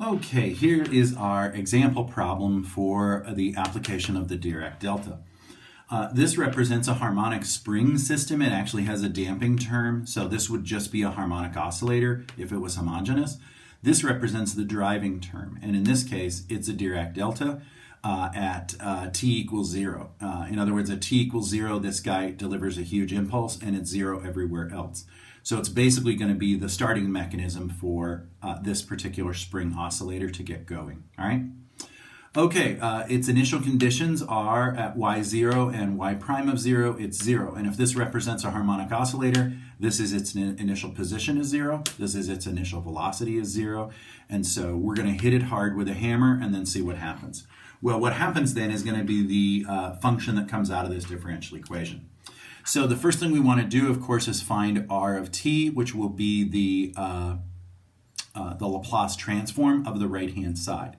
Okay, here is our example problem for the application of the Dirac Delta. This represents a harmonic spring system. It actually has a damping term, so this would just be a harmonic oscillator if it was homogeneous. This represents the driving term, and in this case, it's a Dirac Delta at t equals 0. In other words, at t equals 0, this guy delivers a huge impulse, and it's 0 everywhere else. So it's basically going to be the starting mechanism for this particular spring oscillator to get going. All right. Okay, its initial conditions are at y0 and y prime of 0, it's 0. And if this represents a harmonic oscillator, this is its initial position is 0, this is its initial velocity is 0, and so we're going to hit it hard with a hammer and then see what happens. Well, what happens then is going to be the function that comes out of this differential equation. So the first thing we want to do, of course, is find r of t, which will be the Laplace transform of the right-hand side.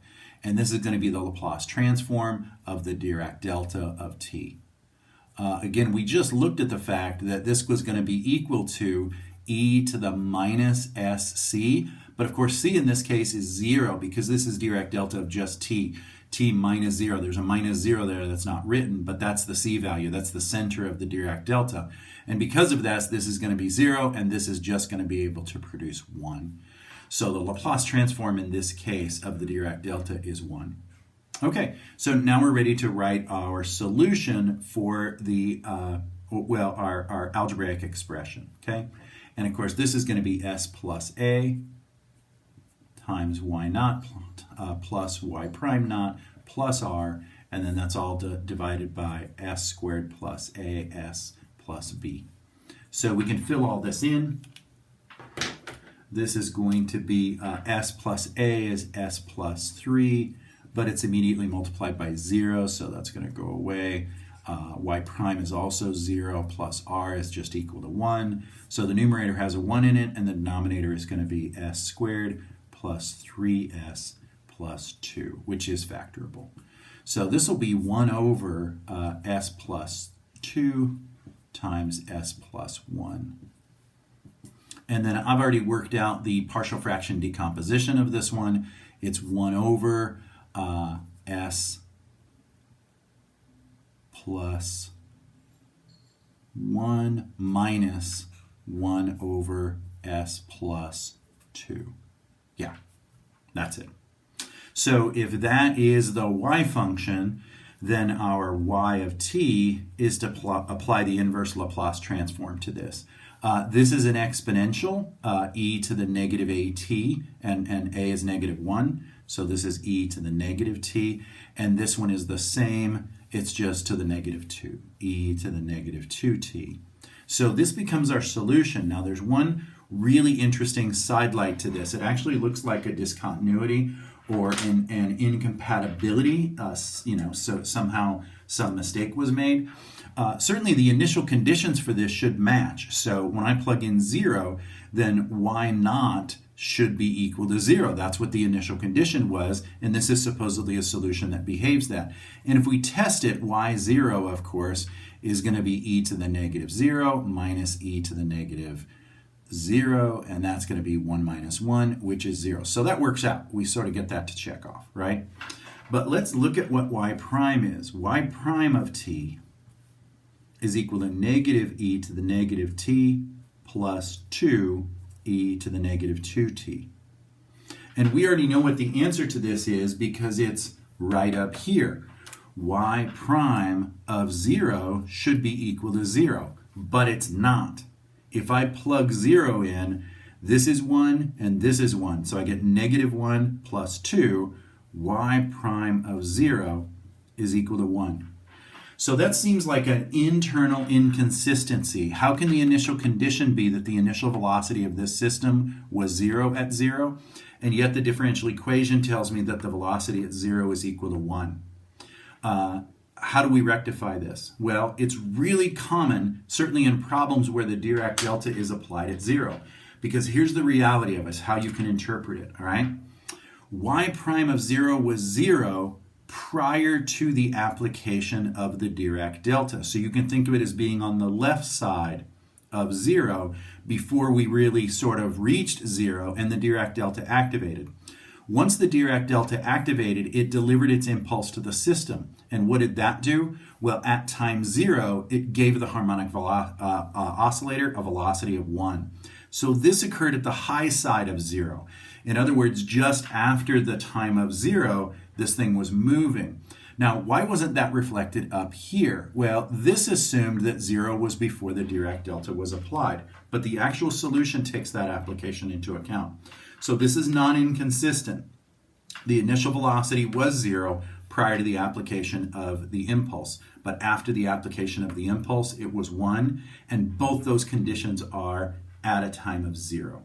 And this is going to be the Laplace transform of the Dirac delta of t. Again, we just looked at the fact that this was going to be equal to e to the minus sc, but of course c in this case is 0 because this is Dirac delta of just t. T minus 0, there's a minus 0 there that's not written, but that's the c value, that's the center of the Dirac delta. And because of that, this is going to be 0, and this is just going to be able to produce 1. So the Laplace transform in this case of the Dirac delta is 1. Okay, so now we're ready to write our solution for the, our algebraic expression, okay? And of course, this is going to be s plus a times y naught plus y prime naught plus r, and then that's all divided by s squared plus as plus b. So we can fill all this in. This is going to be s plus a is s plus 3, but it's immediately multiplied by 0, so that's going to go away. Y prime is also 0 plus r is just equal to 1. So the numerator has a 1 in it, and the denominator is going to be s squared plus 3s plus 2, which is factorable. So this will be 1 over s plus 2 times s plus 1. And then I've already worked out the partial fraction decomposition of this one. It's 1 over s plus 1 minus 1 over s plus 2. Yeah, that's it. So if that is the y function, then our y of t is to apply the inverse Laplace transform to this. This is an exponential, e to the negative at, and a is negative 1. So this is e to the negative t. And this one is the same. It's just to the negative 2, e to the negative 2t. So this becomes our solution. Now there's one really interesting sidelight to this. It actually looks like a discontinuity or an incompatibility, so somehow some mistake was made. Certainly the initial conditions for this should match. So when I plug in 0, then y naught should be equal to 0. That's what the initial condition was, and this is supposedly a solution that behaves that. And if we test it, y0, of course, is going to be e to the negative 0 minus e to the negative 0, and that's going to be 1 minus 1, which is 0. So that works out. We sort of get that to check off, right? But let's look at what y prime is. Y prime of t is equal to negative e to the negative t plus 2 e to the negative 2t. And we already know what the answer to this is because it's right up here. Y prime of 0 should be equal to 0, but it's not. If I plug 0 in, this is 1 and this is 1. So I get negative 1 plus 2. Y prime of 0 is equal to 1. So that seems like an internal inconsistency. How can the initial condition be that the initial velocity of this system was 0 at 0, and yet the differential equation tells me that the velocity at 0 is equal to 1? How do we rectify this? Well, it's really common, certainly in problems where the Dirac delta is applied at 0, because here's the reality of it, how you can interpret it, all right? Y prime of 0 was 0 prior to the application of the Dirac delta. So you can think of it as being on the left side of 0 before we really sort of reached 0 and the Dirac delta activated. Once the Dirac Delta activated, it delivered its impulse to the system. And what did that do? Well, at time 0, it gave the harmonic oscillator a velocity of 1. So this occurred at the high side of 0. In other words, just after the time of 0, this thing was moving. Now, why wasn't that reflected up here? Well, this assumed that 0 was before the Dirac Delta was applied, but the actual solution takes that application into account. So this is non-inconsistent. The initial velocity was 0 prior to the application of the impulse, but after the application of the impulse, it was 1, and both those conditions are at a time of 0.